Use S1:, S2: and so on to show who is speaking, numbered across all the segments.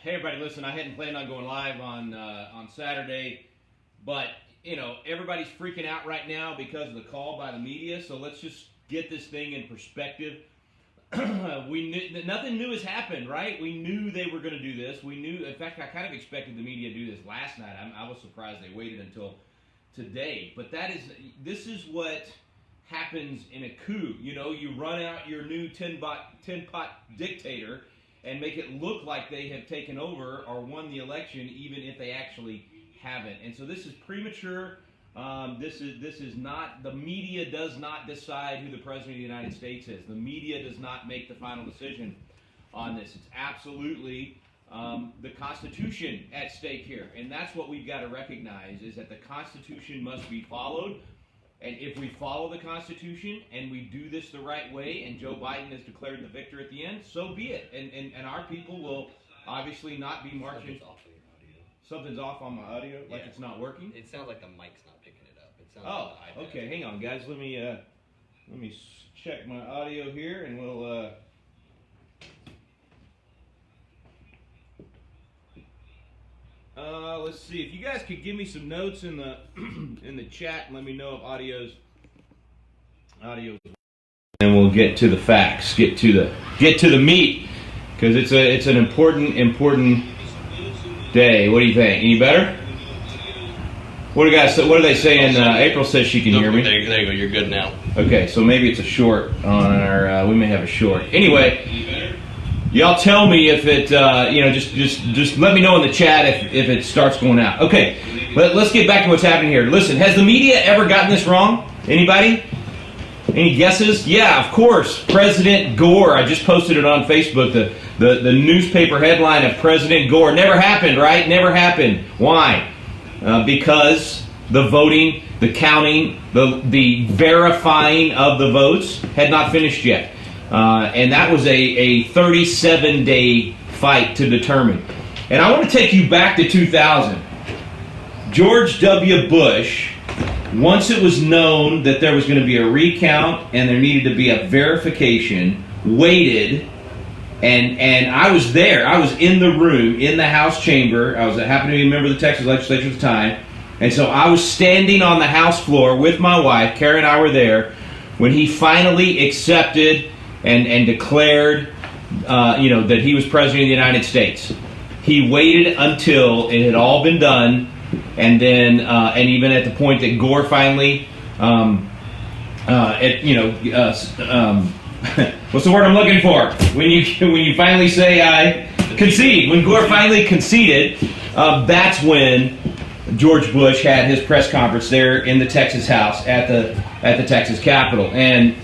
S1: Hey everybody, listen, I hadn't planned on going live on Saturday, but everybody's freaking out right now because of the call by the media. So let's just get this thing in perspective. We knew nothing new has happened, right? We knew they were going to do this. We knew, in fact, I kind of expected the media to do this last night. I was surprised they waited until today. But this is what happens in a coup. You run out your new tin-pot dictator and make it look like they have taken over or won the election, even if they actually haven't. And so this is premature. This is not, the media does not decide who the President of the United States is. The media does not make the final decision on this. It's absolutely the Constitution at stake here. And that's what we've got to recognize, is that the Constitution must be followed. And if we follow the Constitution and we do this the right way, and Joe Biden has declared the victor at the end, so be it. And our people will obviously not be marching. Something's off on my audio, like it's not working.
S2: It sounds like the mic's not picking it up. It sounds like the iPad.
S1: Okay, hang on, guys. Let me check my audio here, and we'll. Let's see if you guys could give me some notes in the in the chat and let me know if audio's. And we'll get to the facts, get to the meat, because it's an important day. What do you think? Any better? What are they saying? April says she can hear me.
S2: There you go. You're good now.
S1: Okay, so maybe it's a short on our. We may have a short. Anyway. Y'all tell me if it, just let me know in the chat if it starts going out. Okay, let's get back to what's happening here. Listen, has the media ever gotten this wrong? Anybody? Any guesses? Yeah, of course. President Gore. I just posted it on Facebook. The newspaper headline of President Gore. Never happened, right? Never happened. Why? Because the voting, the counting, the verifying of the votes had not finished yet. And that was a 37-day fight to determine. And I want to take you back to 2000. George W. Bush, once it was known that there was going to be a recount and there needed to be a verification, waited, and I was there. I was in the room, in the House chamber. I happened to be a member of the Texas legislature at the time. And so I was standing on the House floor with my wife. Karen and I were there when he finally accepted and declared, that he was President of the United States. He waited until it had all been done, and then, and even at the point that Gore finally, what's the word I'm looking for? When you finally say I concede. When Gore finally conceded, that's when George Bush had his press conference there in the Texas House at the Texas Capitol, and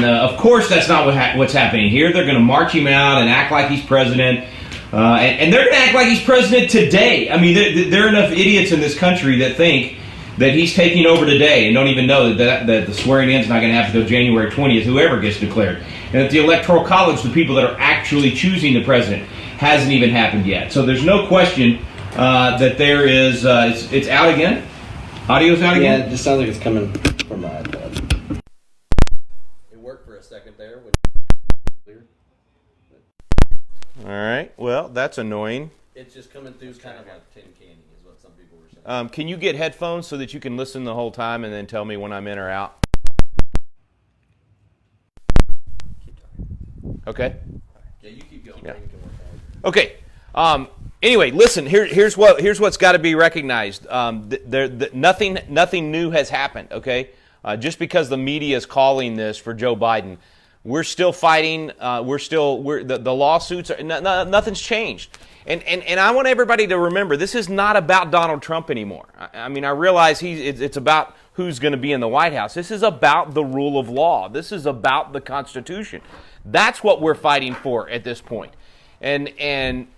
S1: of course that's not what's happening here. They're going to march him out and act like he's president, and they're going to act like he's president today. I mean, there are enough idiots in this country that think that he's taking over today and don't even know that the swearing in is not going to happen until January 20th, whoever gets declared, and that the Electoral College, the people that are actually choosing the president, hasn't even happened yet. So there's no question that there is, it's out again? Audio's out again?
S2: Yeah, it just sounds like it's coming from my iPad. It worked for a second there.
S1: All right, well, that's annoying.
S2: It's just coming through kind of like tin candy is what some people were saying.
S1: Can you get headphones so that you can listen the whole time and then tell me when I'm in or out?
S2: Keep talking.
S1: Okay.
S2: Yeah, you keep going.
S1: Yeah.
S2: You can work out.
S1: Okay. Anyway, listen. Here's what's got to be recognized. Nothing new has happened. Okay, just because the media is calling this for Joe Biden, we're still fighting. The lawsuits. Nothing's changed. And I want everybody to remember, this is not about Donald Trump anymore. I mean, I realize it's about who's going to be in the White House. This is about the rule of law. This is about the Constitution. That's what we're fighting for at this point. And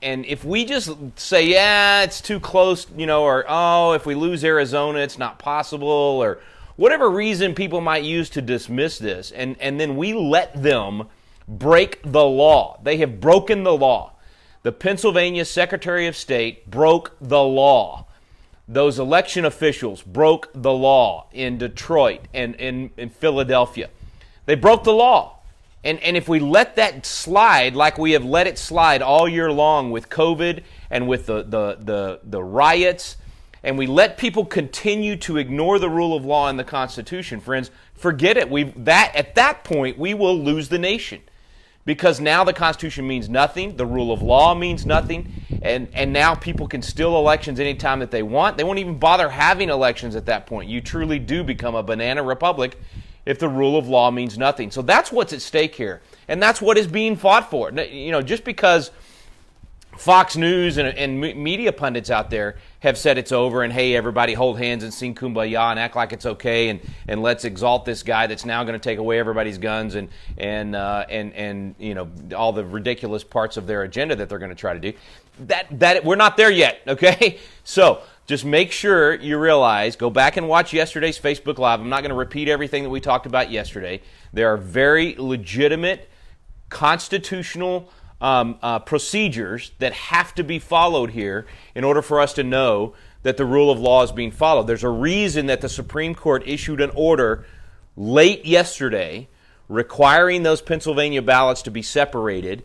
S1: if we just say, yeah, it's too close, or, oh, if we lose Arizona, it's not possible, or whatever reason people might use to dismiss this, and then we let them break the law. They have broken the law. The Pennsylvania Secretary of State broke the law. Those election officials broke the law in Detroit and in Philadelphia. They broke the law. And if we let that slide like we have let it slide all year long with COVID and with the riots, and we let people continue to ignore the rule of law and the Constitution, friends, forget it. At that point, we will lose the nation. Because now the Constitution means nothing, the rule of law means nothing, and now people can steal elections anytime that they want. They won't even bother having elections at that point. You truly do become a banana republic if the rule of law means nothing. So that's what's at stake here, and that's what is being fought for. You know, just because Fox News and media pundits out there have said it's over and, hey, everybody hold hands and sing Kumbaya and act like it's okay and let's exalt this guy that's now going to take away everybody's guns and you know, all the ridiculous parts of their agenda that they're going to try to do. That we're not there yet, okay? So just make sure you realize, go back and watch yesterday's Facebook Live. I'm not going to repeat everything that we talked about yesterday. There are very legitimate constitutional procedures that have to be followed here in order for us to know that the rule of law is being followed. There's a reason that the Supreme Court issued an order late yesterday requiring those Pennsylvania ballots to be separated.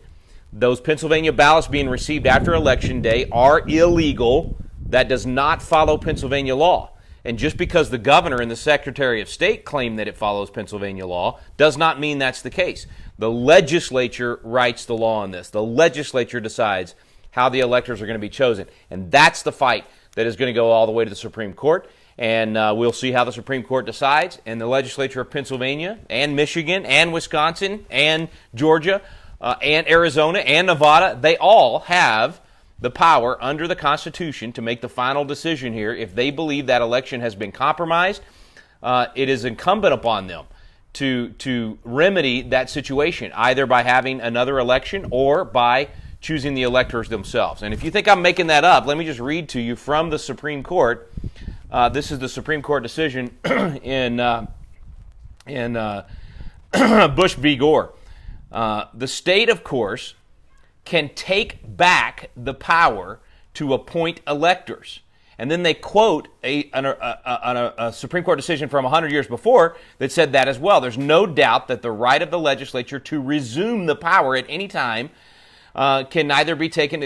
S1: Those Pennsylvania ballots being received after Election Day are illegal. That does not follow Pennsylvania law. And just because the governor and the Secretary of State claim that it follows Pennsylvania law does not mean that's the case. The legislature writes the law on this. The legislature decides how the electors are going to be chosen. And that's the fight that is going to go all the way to the Supreme Court. And we'll see how the Supreme Court decides. And the legislature of Pennsylvania and Michigan and Wisconsin and Georgia and Arizona and Nevada, they all have the power under the Constitution to make the final decision here. If they believe that election has been compromised, it is incumbent upon them to remedy that situation, either by having another election or by choosing the electors themselves. And if you think I'm making that up, let me just read to you from the Supreme Court. This is the Supreme Court decision in Bush v. Gore. The state, of course, can take back the power to appoint electors. And then they quote a Supreme Court decision from 100 years before that said that as well. There's no doubt that the right of the legislature to resume the power at any time can neither be taken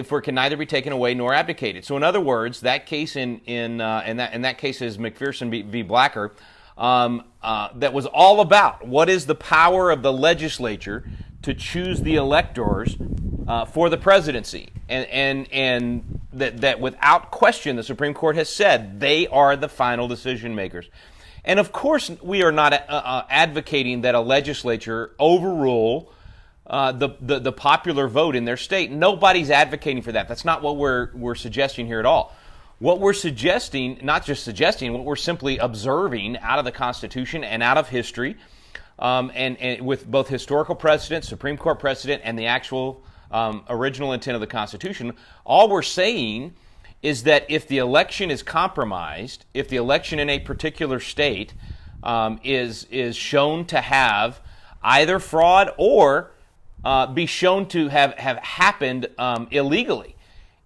S1: away nor abdicated. So, in other words, that case in that case is McPherson v. Blacker, that was all about what is the power of the legislature to choose the electors for the presidency, and that without question the Supreme Court has said they are the final decision makers. And of course we are not advocating that a legislature overrule the popular vote in their state. Nobody's advocating for that. That's not what we're suggesting here at all. What we're suggesting, not just suggesting, what we're simply observing out of the Constitution and out of history, and with both historical precedent, Supreme Court precedent, and the actual original intent of the Constitution, all we're saying is that if the election is compromised, if the election in a particular state is shown to have either fraud or be shown to have happened illegally,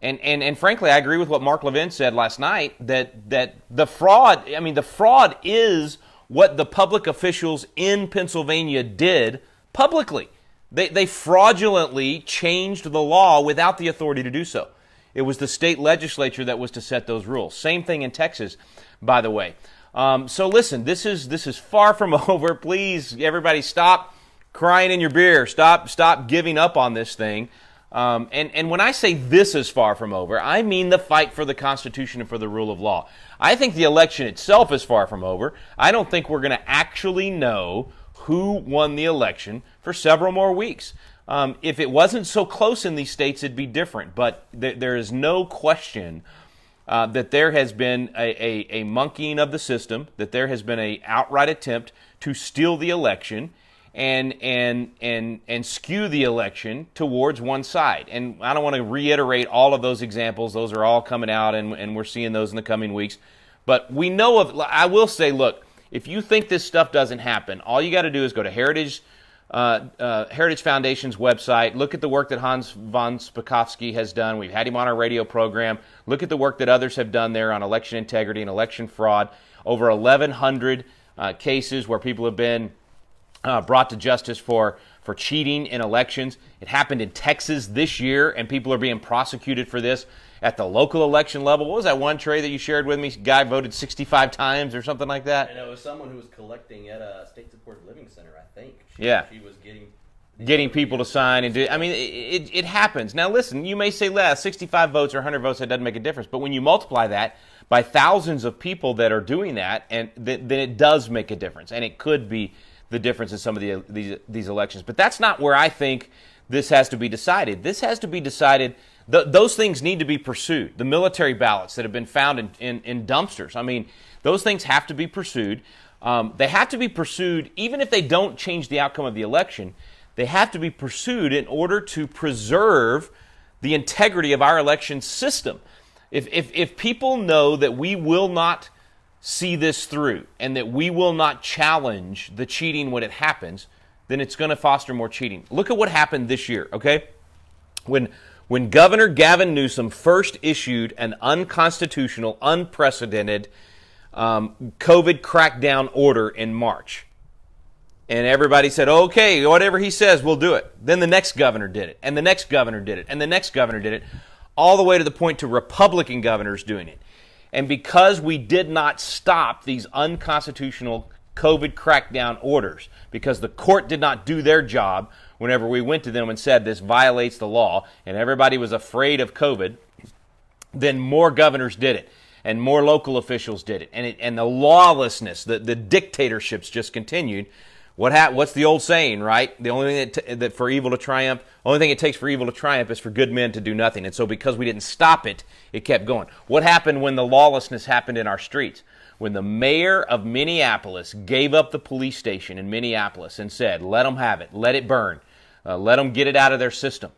S1: and frankly, I agree with what Mark Levin said last night that the fraud is what the public officials in Pennsylvania did publicly. They fraudulently changed the law without the authority to do so. It was the state legislature that was to set those rules. Same thing in Texas, by the way. So listen, this is far from over. Please, everybody, stop crying in your beer. Stop giving up on this thing. And when I say this is far from over, I mean the fight for the Constitution and for the rule of law. I think the election itself is far from over. I don't think we're going to actually know who won the election for several more weeks. If it wasn't so close in these states, it'd be different. But there is no question that there has been a monkeying of the system, that there has been an outright attempt to steal the election and skew the election towards one side. And I don't want to reiterate all of those examples. Those are all coming out, and we're seeing those in the coming weeks. But we know of, I will say, look, if you think this stuff doesn't happen, all you got to do is go to Heritage Foundation's website, look at the work that Hans von Spakovsky has done. We've had him on our radio program. Look at the work that others have done there on election integrity and election fraud. Over 1,100 cases where people have been brought to justice for for cheating in elections. It happened in Texas this year, and people are being prosecuted for this at the local election level. What was that one, Trey, that you shared with me? Guy voted 65 times or something like that?
S2: And it was someone who was collecting at a state-supported living center, I think. She was getting
S1: people to sign and do. I mean, it happens. Now, listen, you may say, 65 votes or 100 votes, that doesn't make a difference. But when you multiply that by thousands of people that are doing that, and then it does make a difference. And it could be the difference in some of these elections. But that's not where I think this has to be decided. This has to be decided. Those things need to be pursued. The military ballots that have been found in dumpsters. I mean, those things have to be pursued. They have to be pursued even if they don't change the outcome of the election. They have to be pursued in order to preserve the integrity of our election system. If people know that we will not see this through and that we will not challenge the cheating when it happens, then it's going to foster more cheating. Look at what happened this year, okay? When Governor Gavin Newsom first issued an unconstitutional, unprecedented COVID crackdown order in March, and everybody said, okay, whatever he says, we'll do it. Then the next governor did it, and the next governor did it, and the next governor did it, all the way to the point to Republican governors doing it. And because we did not stop these unconstitutional COVID crackdown orders, because the court did not do their job whenever we went to them and said this violates the law, and everybody was afraid of COVID, then more governors did it, and more local officials did it. And the lawlessness, the dictatorships just continued. What's the old saying, right? The only thing that for evil to triumph, only thing it takes for evil to triumph is for good men to do nothing. And so because we didn't stop it, it kept going. What happened when the lawlessness happened in our streets? When the mayor of Minneapolis gave up the police station in Minneapolis and said, let them have it, let it burn, let them get it out of their system.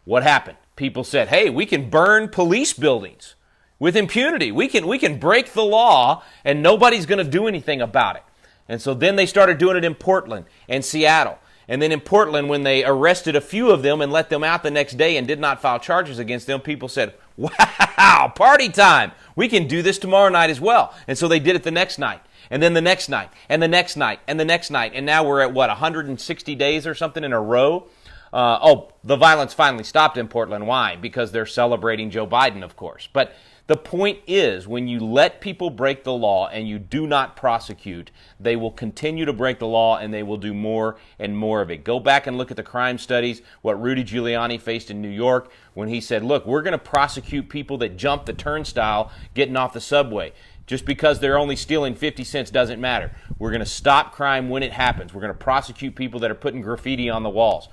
S1: What happened? People said, hey, we can burn police buildings with impunity. We can break the law and nobody's going to do anything about it. And so then they started doing it in Portland and Seattle. And then in Portland, when they arrested a few of them and let them out the next day and did not file charges against them, people said, wow, party time. We can do this tomorrow night as well. And so they did it the next night, and then the next night, and the next night, and the next night. And now we're at, 160 days or something in a row? The violence finally stopped in Portland. Why? Because they're celebrating Joe Biden, of course. But the point is, when you let people break the law and you do not prosecute, they will continue to break the law and they will do more and more of it. Go back and look at the crime studies, what Rudy Giuliani faced in New York when he said, look, we're going to prosecute people that jump the turnstile getting off the subway. Just because they're only stealing 50 cents doesn't matter. We're going to stop crime when it happens. We're going to prosecute people that are putting graffiti on the walls.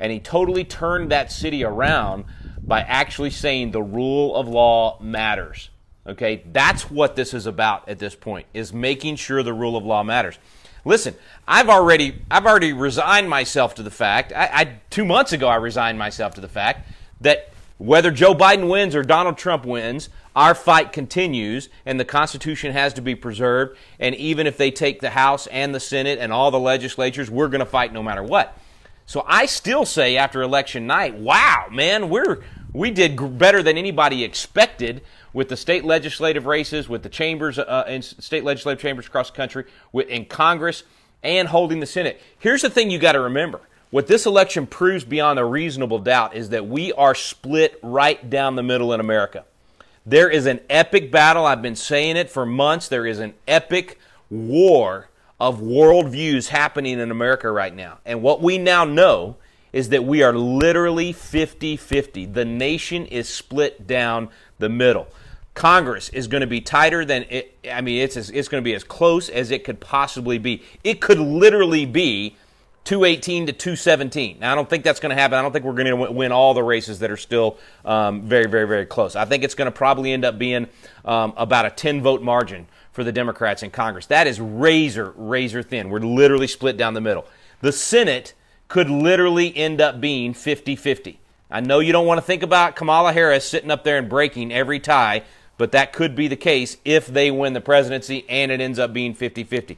S1: And he totally turned that city around by actually saying the rule of law matters. Okay, that's what this is about at this point, is making sure the rule of law matters. Listen, I've already resigned myself to the fact, 2 months ago I resigned myself to the fact that whether Joe Biden wins or Donald Trump wins, our fight continues and the Constitution has to be preserved. And even if they take the House and the Senate and all the legislatures, we're going to fight no matter what. So I still say after election night, wow, man, we did better than anybody expected with the state legislative races, with the chambers and state legislative chambers across the country, in Congress, and holding the Senate. Here's the thing you got to remember. What this election proves beyond a reasonable doubt is that we are split right down the middle in America. There is an epic battle. I've been saying it for months. There is an epic war of worldviews happening in America right now. And what we now know is that we are literally 50-50. The nation is split down the middle. Congress is going to be tighter than it. I mean, it's going to be as close as it could possibly be. It could literally be 218 to 217. Now, I don't think that's going to happen. I don't think we're going to win all the races that are still very, very, very close. I think it's going to probably end up being about a 10-vote margin for the Democrats in Congress. That is razor, razor thin. We're literally split down the middle. The Senate could literally end up being 50-50. I know you don't want to think about Kamala Harris sitting up there and breaking every tie, but that could be the case if they win the presidency and it ends up being 50-50.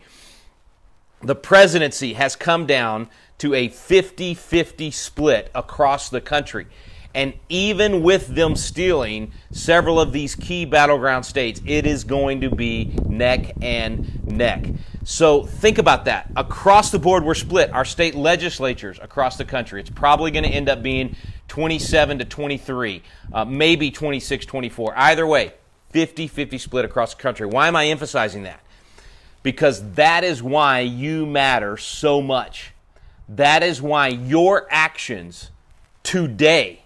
S1: The presidency has come down to a 50-50 split across the country. And even with them stealing several of these key battleground states, it is going to be neck and neck. So think about that. Across the board, we're split. Our state legislatures across the country, it's probably going to end up being 27 to 23, maybe 26, 24. Either way, 50-50 split across the country. Why am I emphasizing that? Because that is why you matter so much. That is why your actions today,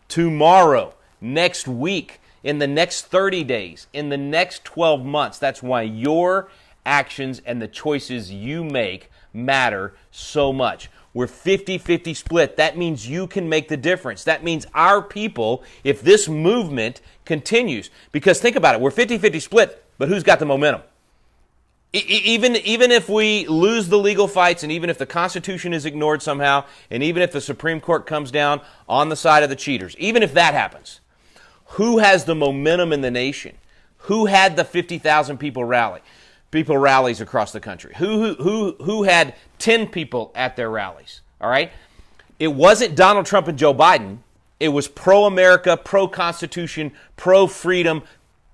S1: tomorrow, next week, in the next 30 days, in the next 12 months, that's why your actions and the choices you make matter so much. We're 50-50 split. That means you can make the difference. That means our people, if this movement continues, because think about it, we're 50-50 split, but who's got the momentum? Even if we lose the legal fights, and even if the Constitution is ignored somehow, and even if the Supreme Court comes down on the side of the cheaters, even if that happens, who has the momentum in the nation? Who had the 50,000 people rallies across the country? Who had 10 people at their rallies? All right? It wasn't Donald Trump and Joe Biden. It was pro-America, pro-Constitution, pro-freedom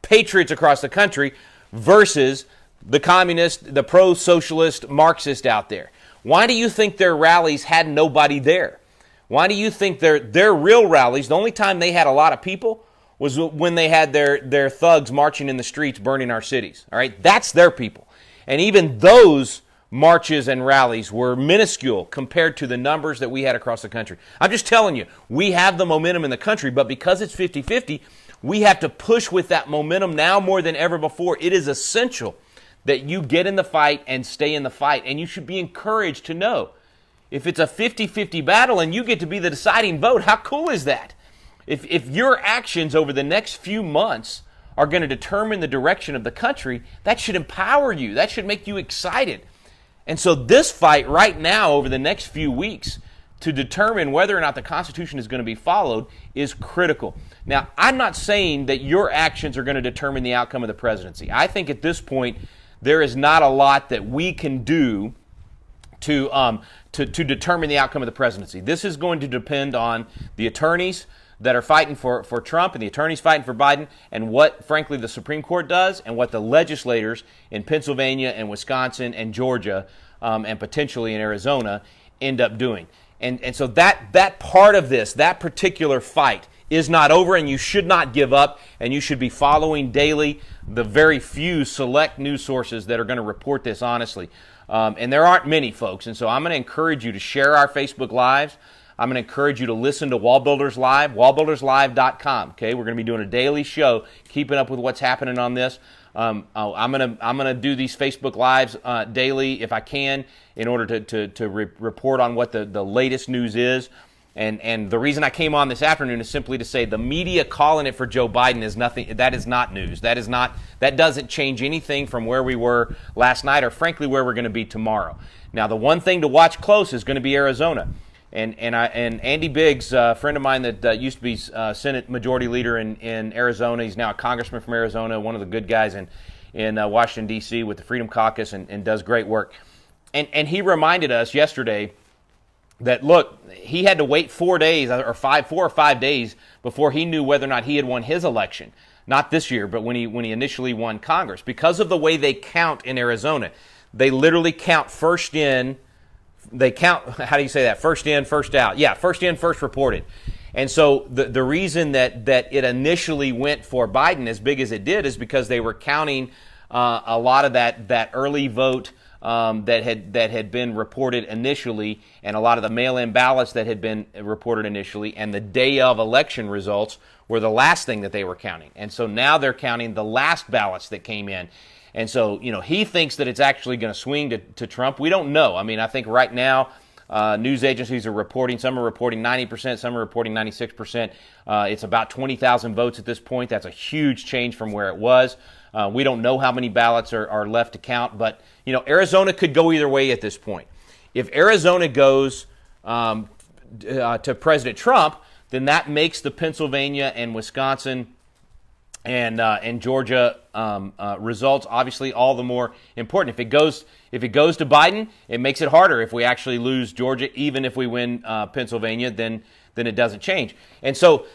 S1: patriots across the country versus the communist, the pro-socialist Marxist out there. Why do you think their rallies had nobody there? Why do you think their real rallies, the only time they had a lot of people was when they had their thugs marching in the streets burning our cities? All right, that's their people. And even those marches and rallies were minuscule compared to the numbers that we had across the country. I'm just telling you, we have the momentum in the country, but because it's 50-50, we have to push with that momentum now more than ever before. It is essential that you get in the fight and stay in the fight. And you should be encouraged to know if it's a 50-50 battle and you get to be the deciding vote, how cool is that? If your actions over the next few months are going to determine the direction of the country, that should empower you. That should make you excited. And so this fight right now over the next few weeks to determine whether or not the Constitution is going to be followed is critical. Now, I'm not saying that your actions are going to determine the outcome of the presidency. I think at this point, there is not a lot that we can do to determine the outcome of the presidency. This is going to depend on the attorneys that are fighting for Trump and the attorneys fighting for Biden, and what, frankly, the Supreme Court does, and what the legislators in Pennsylvania and Wisconsin and Georgia and potentially in Arizona end up doing. And so that part of this, that particular fight, is not over, and you should not give up, and you should be following daily the very few select news sources that are going to report this honestly. And there aren't many, folks, and so I'm going to encourage you to share our Facebook Lives. I'm going to encourage you to listen to Wall Builders Live, wallbuilderslive.com. Okay, we're going to be doing a daily show, keeping up with what's happening on this. I'm gonna do these Facebook Lives daily if I can, in order to report on what the latest news is. And the reason I came on this afternoon is simply to say the media calling it for Joe Biden is nothing. That is not news. That doesn't change anything from where we were last night, or frankly where we're going to be tomorrow. Now, the one thing to watch close is going to be Arizona. And Andy Biggs, a friend of mine that used to be Senate Majority Leader in Arizona, he's now a congressman from Arizona, one of the good guys in Washington, D.C. with the Freedom Caucus, and does great work. And he reminded us yesterday that, look, he had to wait 4 days, or 4 or 5 days before he knew whether or not he had won his election. Not this year, but when he initially won Congress. Because of the way they count in Arizona, they literally count first in. They count, how do you say that? First in, first out. Yeah, first in, first reported. And so the reason that it initially went for Biden as big as it did is because they were counting a lot of that early vote that had been reported initially, and a lot of the mail-in ballots that had been reported initially, and the day of election results were the last thing that they were counting. And so now they're counting the last ballots that came in. And so, he thinks that it's actually going to swing to Trump. We don't know. I mean, I think right now news agencies are reporting, some are reporting 90%, some are reporting 96%. It's about 20,000 votes at this point. That's a huge change from where it was. We don't know how many ballots are left to count, but, Arizona could go either way at this point. If Arizona goes to President Trump, then that makes the Pennsylvania and Wisconsin and Georgia results obviously all the more important. If it goes to Biden, it makes it harder. If we actually lose Georgia, even if we win Pennsylvania, then then it doesn't change. And so,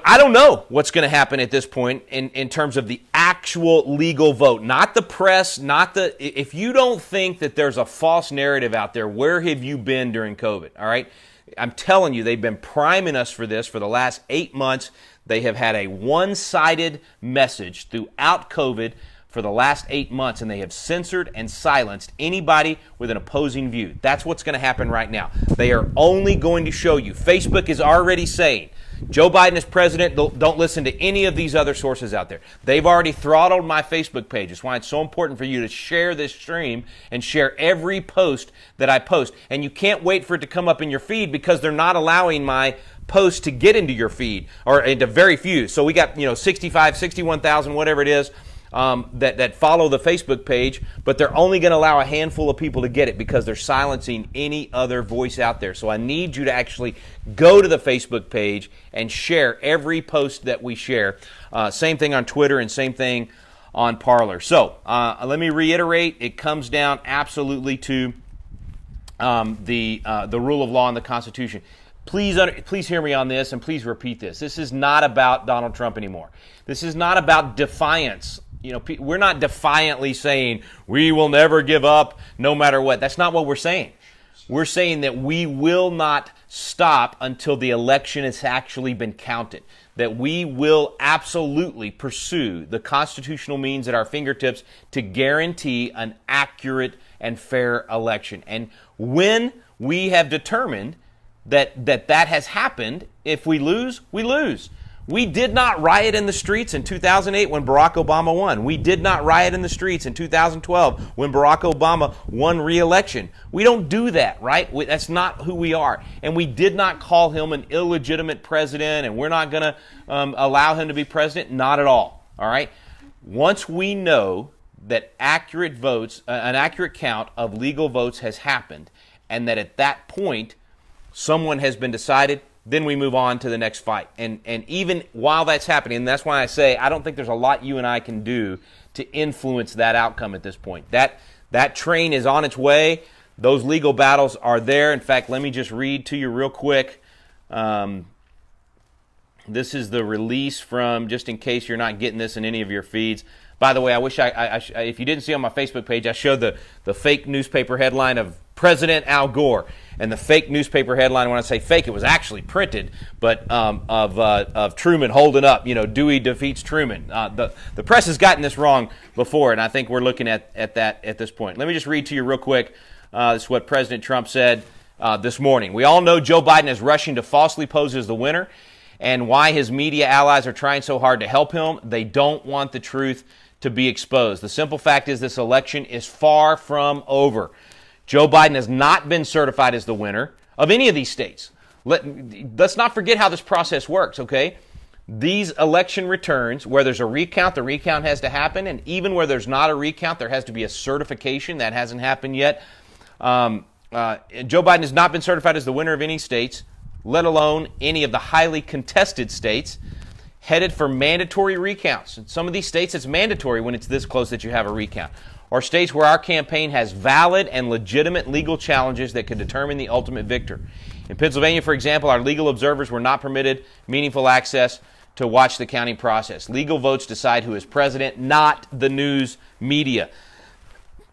S1: I don't know what's going to happen at this point in terms of the actual legal vote, not the press, if you don't think that there's a false narrative out there, where have you been during COVID? All right. I'm telling you, they've been priming us for this for the last 8 months. They have had a one-sided message throughout COVID for the last 8 months, and they have censored and silenced anybody with an opposing view. That's what's going to happen right now. They are only going to show you. Facebook is already saying, Joe Biden is president. Don't listen to any of these other sources out there. They've already throttled my Facebook page. That's why it's so important for you to share this stream and share every post that I post. And you can't wait for it to come up in your feed because they're not allowing my posts to get into your feed, or into very few. So we got 65, 61,000, whatever it is, that follow the Facebook page, but they're only going to allow a handful of people to get it because they're silencing any other voice out there. So I need you to actually go to the Facebook page and share every post that we share. Same thing on Twitter and same thing on Parler. So let me reiterate, it comes down absolutely to the rule of law and the Constitution. Please hear me on this, and please repeat this. This is not about Donald Trump anymore. This is not about defiance. We're not defiantly saying we will never give up no matter what. That's not what we're saying. We're saying that we will not stop until the election has actually been counted. That we will absolutely pursue the constitutional means at our fingertips to guarantee an accurate and fair election. And when we have determined that has happened, if we lose, we lose. We did not riot in the streets in 2008 when Barack Obama won. We did not riot in the streets in 2012 when Barack Obama won re-election. We don't do that, right? That's not who we are. And we did not call him an illegitimate president, and we're not going to allow him to be president. Not at all, all right? Once we know that accurate votes, an accurate count of legal votes has happened, and that at that point someone has been decided, then we move on to the next fight. And even while that's happening, and that's why I say I don't think there's a lot you and I can do to influence that outcome at this point. That train is on its way. Those legal battles are there. In fact, let me just read to you real quick. This is the release from, just in case you're not getting this in any of your feeds. By the way, I wish if you didn't see on my Facebook page, I showed the fake newspaper headline of President Al Gore. And the fake newspaper headline, when I say fake, it was actually printed, but of Truman holding up, Dewey defeats Truman. The press has gotten this wrong before, and I think we're looking at that at this point. Let me just read to you real quick. This is what President Trump said this morning. We all know Joe Biden is rushing to falsely pose as the winner, and why his media allies are trying so hard to help him. They don't want the truth to be exposed. The simple fact is this election is far from over. Joe Biden has not been certified as the winner of any of these states. Let's not forget how this process works, okay? These election returns, where there's a recount, the recount has to happen, and even where there's not a recount, there has to be a certification. That hasn't happened yet. Joe Biden has not been certified as the winner of any states, let alone any of the highly contested states, headed for mandatory recounts. In some of these states, it's mandatory when it's this close that you have a recount. Or states where our campaign has valid and legitimate legal challenges that could determine the ultimate victor. In Pennsylvania, for example, our legal observers were not permitted meaningful access to watch the counting process. Legal votes decide who is president, not the news media.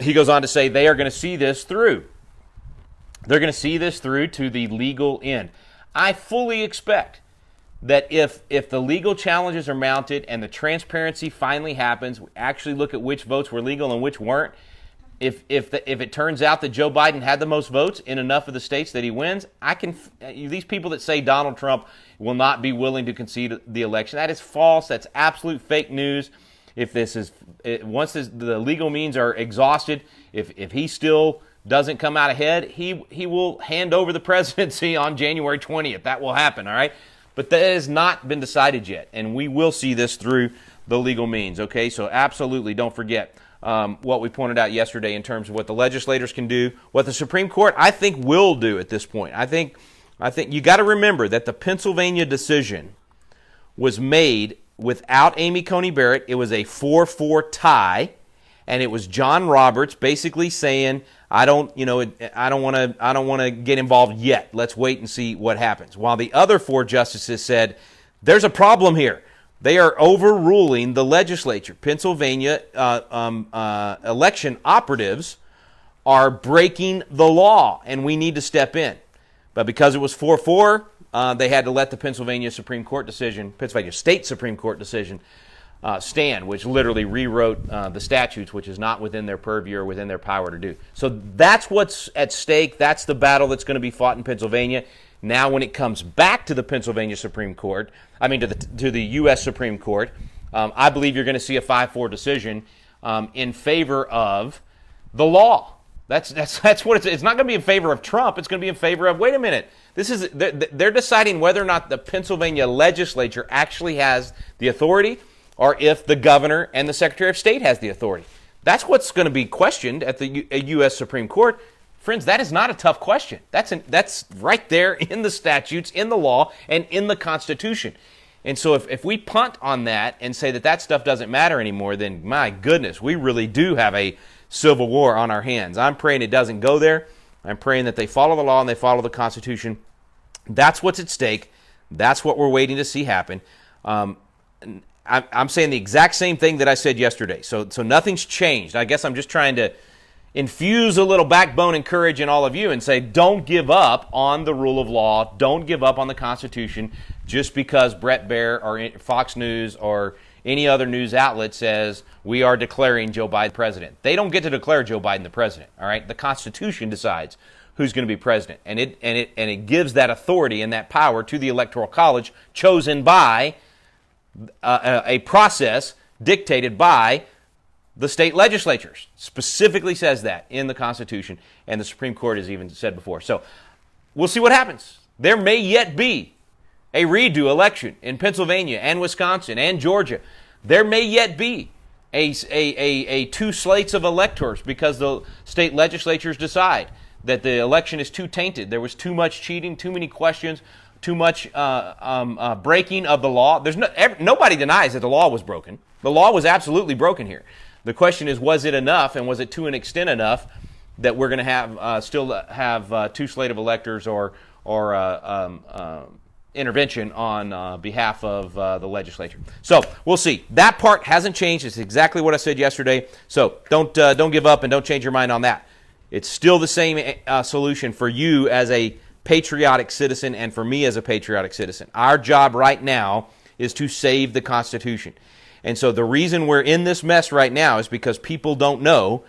S1: He goes on to say they are going to see this through. They're going to see this through to the legal end. I fully expect that if the legal challenges are mounted and the transparency finally happens, we actually look at which votes were legal and which weren't. If it turns out that Joe Biden had the most votes in enough of the states that he wins, these people that say Donald Trump will not be willing to concede the election, that is false. That's absolute fake news. Once the legal means are exhausted, if he still doesn't come out ahead, he will hand over the presidency on January 20th. That will happen, all right? But that has not been decided yet, and we will see this through the legal means, okay? So absolutely don't forget what we pointed out yesterday in terms of what the legislators can do, what the Supreme Court, I think, will do at this point. I think you got to remember that the Pennsylvania decision was made without Amy Coney Barrett. It was a 4-4 tie, and it was John Roberts basically saying, I don't want to get involved yet. Let's wait and see what happens. While the other 4 justices said, there's a problem here. They are overruling the legislature. Pennsylvania election operatives are breaking the law, and we need to step in. But because it was 4-4, they had to let the Pennsylvania State Supreme Court decision stand, which literally rewrote the statutes, which is not within their purview or within their power to do. So that's what's at stake. That's the battle that's going to be fought in Pennsylvania. Now, when it comes back to the Pennsylvania Supreme Court, to the U.S. Supreme Court, I believe you're going to see a 5-4 decision in favor of the law. That's what it's not going to be in favor of Trump. It's going to be in favor of, wait a minute, they're deciding whether or not the Pennsylvania legislature actually has the authority, or if the governor and the Secretary of State has the authority. That's what's going to be questioned at the U.S. Supreme Court. Friends, that is not a tough question. That's right there in the statutes, in the law, and in the Constitution. And so if we punt on that and say that stuff doesn't matter anymore, then my goodness, we really do have a civil war on our hands. I'm praying it doesn't go there. I'm praying that they follow the law and they follow the Constitution. That's what's at stake. That's what we're waiting to see happen. I'm saying the exact same thing that I said yesterday. So nothing's changed. I guess I'm just trying to infuse a little backbone and courage in all of you and say, don't give up on the rule of law. Don't give up on the Constitution just because Bret Baier or Fox News or any other news outlet says we are declaring Joe Biden president. They don't get to declare Joe Biden the president. All right, the Constitution decides who's going to be president, and it gives that authority and that power to the Electoral College, chosen by a process dictated by the state legislatures. Specifically says that in the Constitution, and the Supreme Court has even said before. So we'll see what happens. There may yet be a redo election in Pennsylvania and Wisconsin and Georgia. There may yet be a 2 slates of electors because the state legislatures decide that the election is too tainted. There was too much cheating, too many questions, too much breaking of the law. Nobody denies that the law was broken. The law was absolutely broken here. The question is, was it enough, and was it to an extent enough that we're going to have still have 2 slate of electors or intervention on behalf of the legislature? So we'll see. That part hasn't changed. It's exactly what I said yesterday. So don't give up and don't change your mind on that. It's still the same solution for you as a patriotic citizen and for me as a patriotic citizen. Our job right now is to save the Constitution. And so the reason we're in this mess right now is because people don't know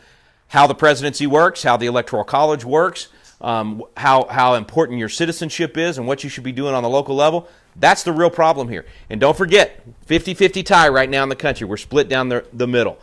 S1: how the presidency works, how the Electoral College works, how important your citizenship is and what you should be doing on the local level. That's the real problem here. And don't forget, 50-50 tie right now in the country. We're split down the middle.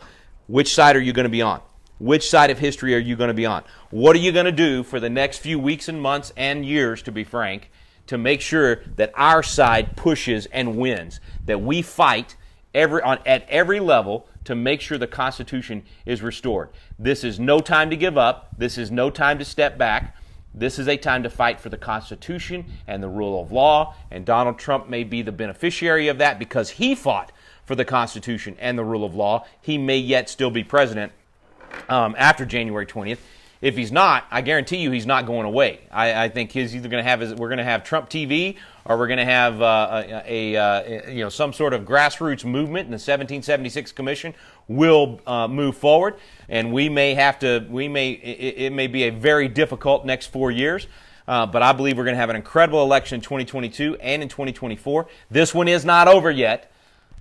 S1: Which side are you going to be on? Which side of history are you going to be on? What are you going to do for the next few weeks and months and years, to be frank, to make sure that our side pushes and wins, that we fight at every level to make sure the Constitution is restored? This is no time to give up. This is no time to step back. This is a time to fight for the Constitution and the rule of law, and Donald Trump may be the beneficiary of that because he fought for the Constitution and the rule of law. He may yet still be president after January 20th. If he's not, I guarantee you he's not going away. I think he's either going to have we're going to have Trump TV, or we're going to have some sort of grassroots movement, and the 1776 Commission will move forward, and it may be a very difficult next 4 years. But I believe we're going to have an incredible election in 2022 and in 2024. This one is not over yet,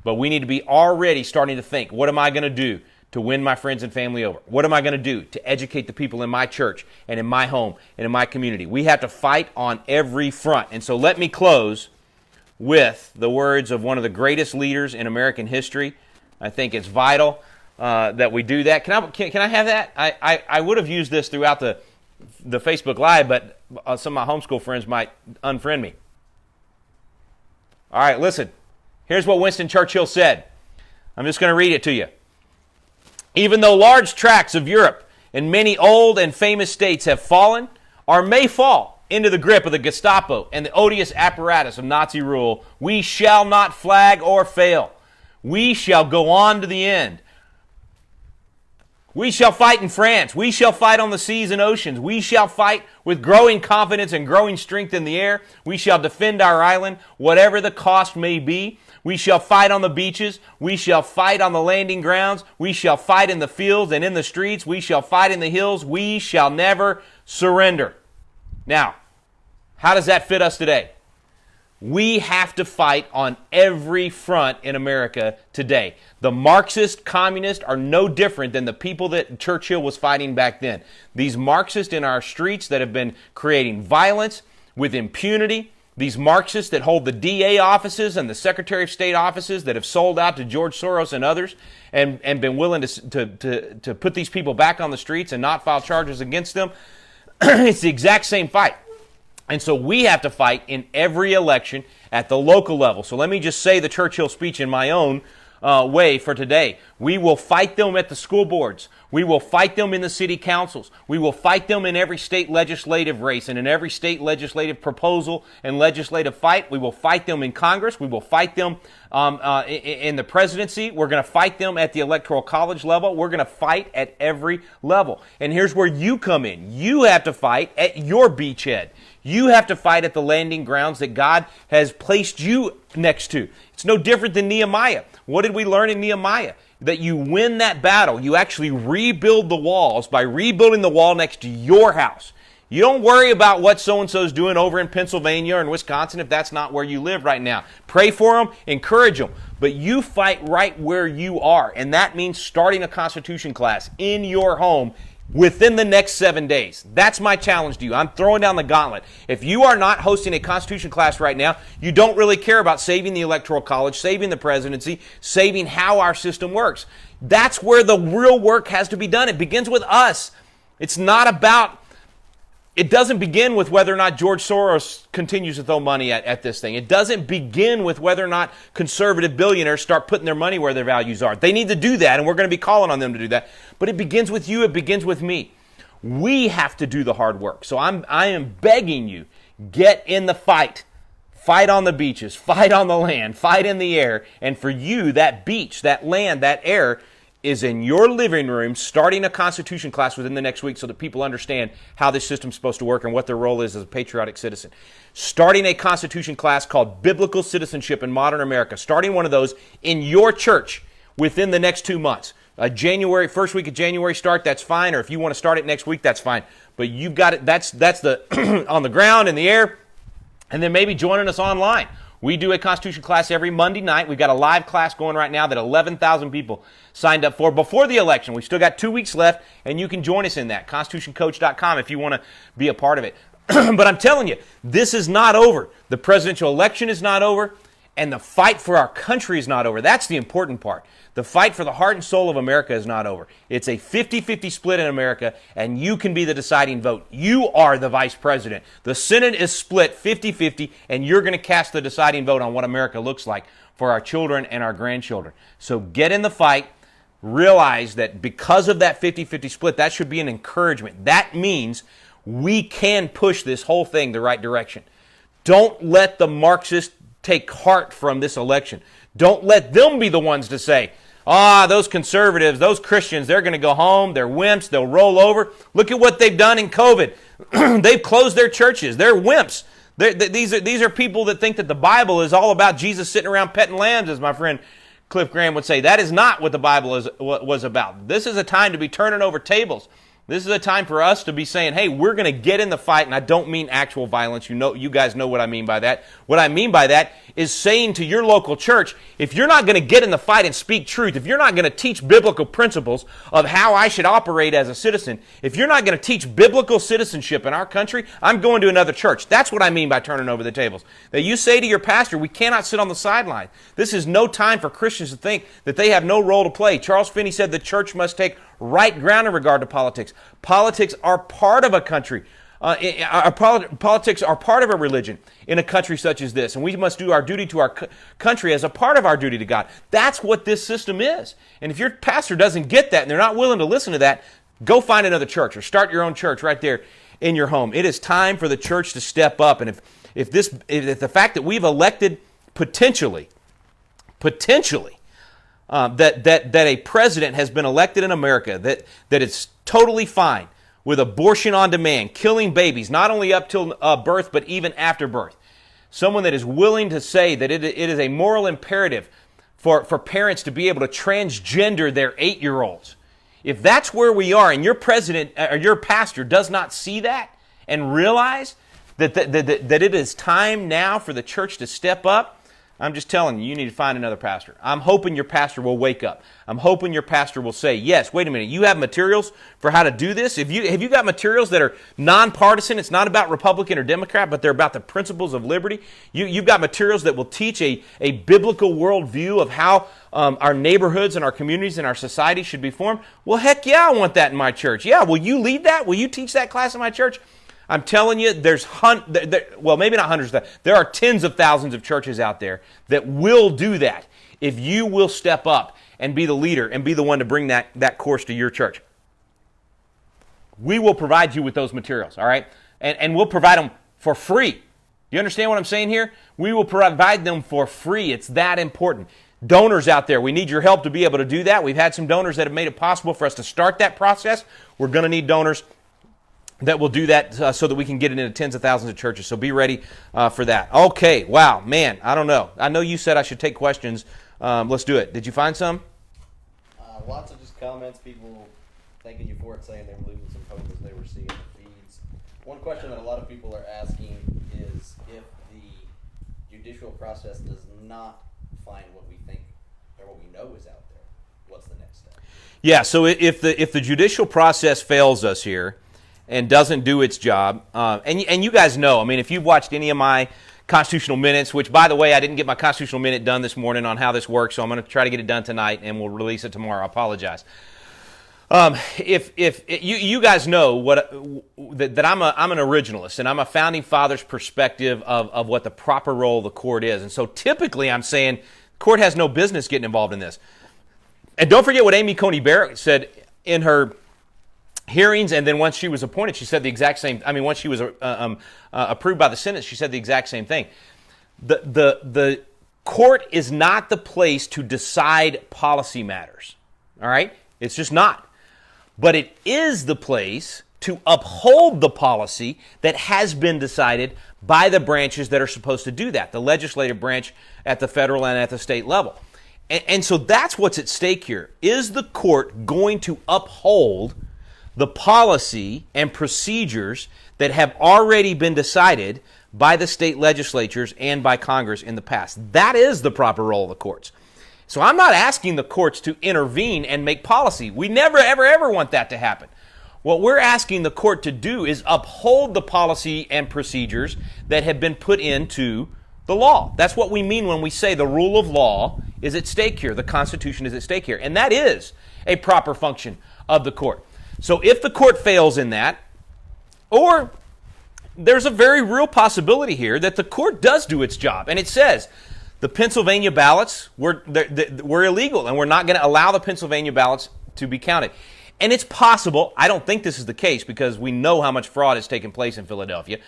S1: but we need to be already starting to think, what am I going to do to win my friends and family over? What am I going to do to educate the people in my church and in my home and in my community? We have to fight on every front. And so let me close with the words of one of the greatest leaders in American history. I think it's vital that we do that. Can I have that? I would have used this throughout the Facebook Live, but some of my homeschool friends might unfriend me. All right, listen. Here's what Winston Churchill said. I'm just going to read it to you. Even though large tracts of Europe and many old and famous states have fallen or may fall into the grip of the Gestapo and the odious apparatus of Nazi rule, we shall not flag or fail. We shall go on to the end. We shall fight in France. We shall fight on the seas and oceans. We shall fight with growing confidence and growing strength in the air. We shall defend our island, whatever the cost may be. We shall fight on the beaches. We shall fight on the landing grounds. We shall fight in the fields and in the streets. We shall fight in the hills. We shall never surrender. Now, how does that fit us today? We have to fight on every front in America today. The Marxist communists are no different than the people that Churchill was fighting back then. These Marxists in our streets that have been creating violence with impunity, these Marxists that hold the DA offices and the Secretary of State offices that have sold out to George Soros and others and been willing to put these people back on the streets and not file charges against them, it's the exact same fight. And so we have to fight in every election at the local level. So let me just say the Churchill speech in my own way for today. We will fight them at the school boards. We will fight them in the city councils. We will fight them in every state legislative race and in every state legislative proposal and legislative fight. We will fight them in Congress. We will fight them in the presidency. We're going to fight them at the electoral college level. We're going to fight at every level. And here's where you come in. You have to fight at your beachhead. You have to fight at the landing grounds that God has placed you next to. It's no different than Nehemiah. What did we learn in Nehemiah? That you win that battle. You actually rebuild the walls by rebuilding the wall next to your house. You don't worry about what so-and-so is doing over in Pennsylvania or in Wisconsin if that's not where you live right now. Pray for them, encourage them. But you fight right where you are. And that means starting a Constitution class in your home within the next 7 days. That's my challenge to you. I'm throwing down the gauntlet. If you are not hosting a Constitution class right now, you don't really care about saving the Electoral College, saving the presidency, saving how our system works. That's where the real work has to be done. It begins with us. It doesn't begin with whether or not George Soros continues to throw money at this thing. It doesn't begin with whether or not conservative billionaires start putting their money where their values are. They need to do that, and we're going to be calling on them to do that. But it begins with you. It begins with me. We have to do the hard work. So I am begging you, get in the fight. Fight on the beaches. Fight on the land. Fight in the air. And for you, that beach, that land, that air is in your living room, starting a Constitution class within the next week so that people understand how this system's supposed to work and what their role is as a patriotic citizen. Starting a Constitution class called Biblical Citizenship in Modern America. Starting one of those in your church within the next 2 months. First week of January start, that's fine. Or if you want to start it next week, that's fine. But you've got it, that's the on the ground, in the air, and then maybe joining us online. We do a Constitution class every Monday night. We've got a live class going right now that 11,000 people signed up for before the election. We've still got 2 weeks left, and you can join us in that, constitutioncoach.com, if you want to be a part of it. But I'm telling you, this is not over. The presidential election is not over, and the fight for our country is not over. That's the important part. The fight for the heart and soul of America is not over. It's a 50-50 split in America, and you can be the deciding vote. You are the vice president. The Senate is split 50-50, and you're going to cast the deciding vote on what America looks like for our children and our grandchildren. So get in the fight. Realize that because of that 50-50 split, that should be an encouragement. That means we can push this whole thing the right direction. Don't let the Marxists take heart from this election. Don't let them be the ones to say, those conservatives, those Christians, they're going to go home, they're wimps, they'll roll over. Look at what they've done in COVID. They've closed their churches. They're wimps. These are people that think that the Bible is all about Jesus sitting around petting lambs, as my friend Cliff Graham would say. That is not what the Bible was about. This is a time to be turning over tables. This is a time for us to be saying, hey, we're going to get in the fight, and I don't mean actual violence. You guys know what I mean by that. What I mean by that is saying to your local church, if you're not going to get in the fight and speak truth, if you're not going to teach biblical principles of how I should operate as a citizen, if you're not going to teach biblical citizenship in our country, I'm going to another church. That's what I mean by turning over the tables. That you say to your pastor, we cannot sit on the sideline. This is no time for Christians to think that they have no role to play. Charles Finney said the church must take right ground in regard to politics. Politics are part of a country. Politics are part of a religion in a country such as this. And we must do our duty to our country as a part of our duty to God. That's what this system is. And if your pastor doesn't get that and they're not willing to listen to that, go find another church or start your own church right there in your home. It is time for the church to step up. And if the fact that we've elected potentially that a president has been elected in America that it's totally fine with abortion on demand, killing babies, not only up till birth, but even after birth. Someone that is willing to say that it is a moral imperative for parents to be able to transgender their 8-year-olds. If that's where we are, and your president or your pastor does not see that and realize that it is time now for the church to step up, I'm just telling you, you need to find another pastor. I'm hoping your pastor will wake up. I'm hoping your pastor will say, yes, wait a minute, you have materials for how to do this? Have you got materials that are nonpartisan? It's not about Republican or Democrat, but they're about the principles of liberty. You've got materials that will teach a biblical worldview of how our neighborhoods and our communities and our society should be formed. Well, heck yeah, I want that in my church. Yeah, will you lead that? Will you teach that class in my church? I'm telling you, there's well, maybe not hundreds, there are tens of thousands of churches out there that will do that if you will step up and be the leader and be the one to bring that course to your church. We will provide you with those materials, all right? And we'll provide them for free. You understand what I'm saying here? We will provide them for free. It's that important. Donors out there, we need your help to be able to do that. We've had some donors that have made it possible for us to start that process. We're going to need donors that will do that so that we can get it into tens of thousands of churches. So be ready for that. Okay, wow, man, I don't know. I know you said I should take questions. Let's do it. Did you find some?
S2: Lots of just comments, people thanking you for it, saying they're losing some hope as they were seeing the feeds. One question that a lot of people are asking is if the judicial process does not find what we think or what we know is out there, what's the next step?
S1: Yeah, so if the judicial process fails us here, and doesn't do its job. And you guys know, I mean, if you've watched any of my constitutional minutes, which, by the way, I didn't get my constitutional minute done this morning on how this works, so I'm going to try to get it done tonight, and we'll release it tomorrow. I apologize. If you guys know that I'm an originalist, and I'm a founding father's perspective of what the proper role of the court is. And so typically I'm saying the court has no business getting involved in this. And don't forget what Amy Coney Barrett said in her hearings, and then once she was appointed, she said the exact same. I mean, once she was approved by the Senate, she said the exact same thing. The court is not the place to decide policy matters. All right, it's just not. But it is the place to uphold the policy that has been decided by the branches that are supposed to do that, the legislative branch at the federal and at the state level. And so that's what's at stake here. Is the court going to uphold the policy and procedures that have already been decided by the state legislatures and by Congress in the past? That is the proper role of the courts. So I'm not asking the courts to intervene and make policy. We never, ever, ever want that to happen. What we're asking the court to do is uphold the policy and procedures that have been put into the law. That's what we mean when we say the rule of law is at stake here. The Constitution is at stake here. And that is a proper function of the court. So if the court fails in that, or there's a very real possibility here that the court does do its job, and it says the Pennsylvania ballots were illegal, and we're not going to allow the Pennsylvania ballots to be counted. And it's possible, I don't think this is the case because we know how much fraud has taken place in Philadelphia.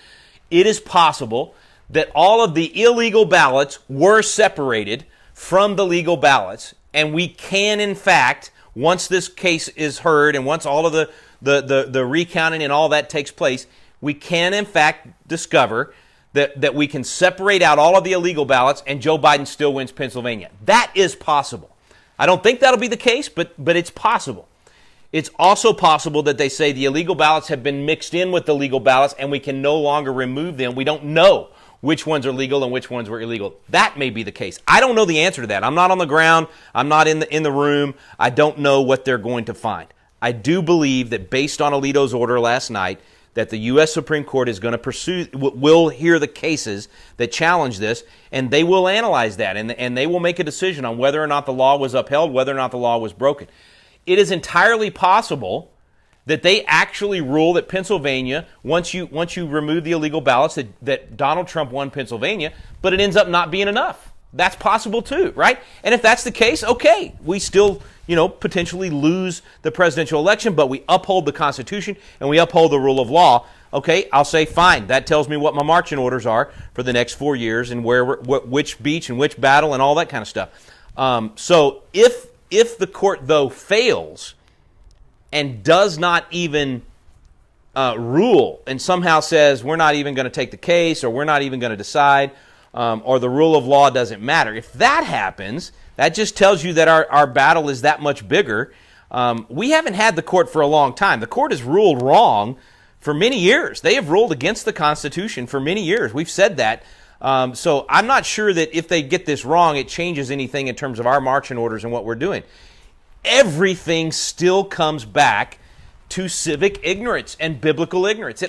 S1: It is possible that all of the illegal ballots were separated from the legal ballots, and we can, in fact, once this case is heard and once all of the recounting and all that takes place, we can, in fact, discover that we can separate out all of the illegal ballots and Joe Biden still wins Pennsylvania. That is possible. I don't think that'll be the case, but it's possible. It's also possible that they say the illegal ballots have been mixed in with the legal ballots and we can no longer remove them. We don't know which ones are legal and which ones were illegal. That may be the case. I don't know the answer to that. I'm not on the ground. I'm not in the room. I don't know what they're going to find. I do believe that based on Alito's order last night, that the U.S. Supreme Court is going to will hear the cases that challenge this, and they will analyze that, and they will make a decision on whether or not the law was upheld, whether or not the law was broken. It is entirely possible that they actually rule that Pennsylvania, once you remove the illegal ballots, that Donald Trump won Pennsylvania, but it ends up not being enough. That's possible too, right? And if that's the case, okay, we still, potentially lose the presidential election, but we uphold the Constitution and we uphold the rule of law. Okay, I'll say fine. That tells me what my marching orders are for the next 4 years and which beach and which battle and all that kind of stuff. So if If the court, though, fails and does not even rule and somehow says we're not even going to take the case or we're not even going to decide or the rule of law doesn't matter, if that happens, that just tells you that our battle is that much bigger. We haven't had the court for a long time. The court has ruled wrong for many years. They have ruled against the Constitution for many years. We've said that. So I'm not sure that if they get this wrong, it changes anything in terms of our marching orders and what we're doing. Everything still comes back to civic ignorance and biblical ignorance.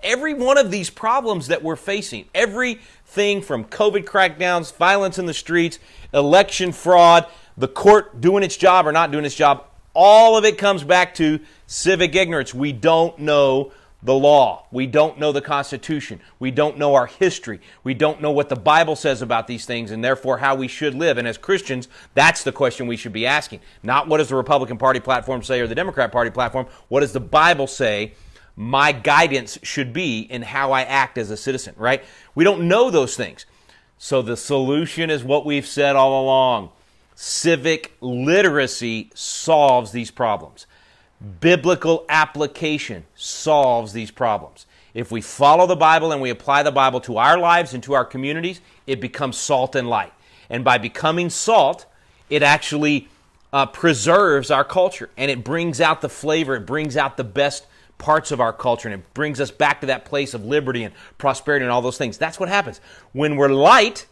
S1: Every one of these problems that we're facing, everything from COVID crackdowns, violence in the streets, election fraud, the court doing its job or not doing its job, all of it comes back to civic ignorance. We don't know the law. We don't know the Constitution. We don't know our history. We don't know what the Bible says about these things and therefore how we should live. And as Christians, that's the question we should be asking. Not what does the Republican Party platform say or the Democrat Party platform. What does the Bible say my guidance should be in how I act as a citizen, right? We don't know those things. So the solution is what we've said all along. Civic literacy solves these problems. Biblical application solves these problems. If we follow the Bible and we apply the Bible to our lives and to our communities, it becomes salt and light. And by becoming salt, it actually preserves our culture. And it brings out the flavor. It brings out the best parts of our culture. And it brings us back to that place of liberty and prosperity and all those things. That's what happens. When we're light,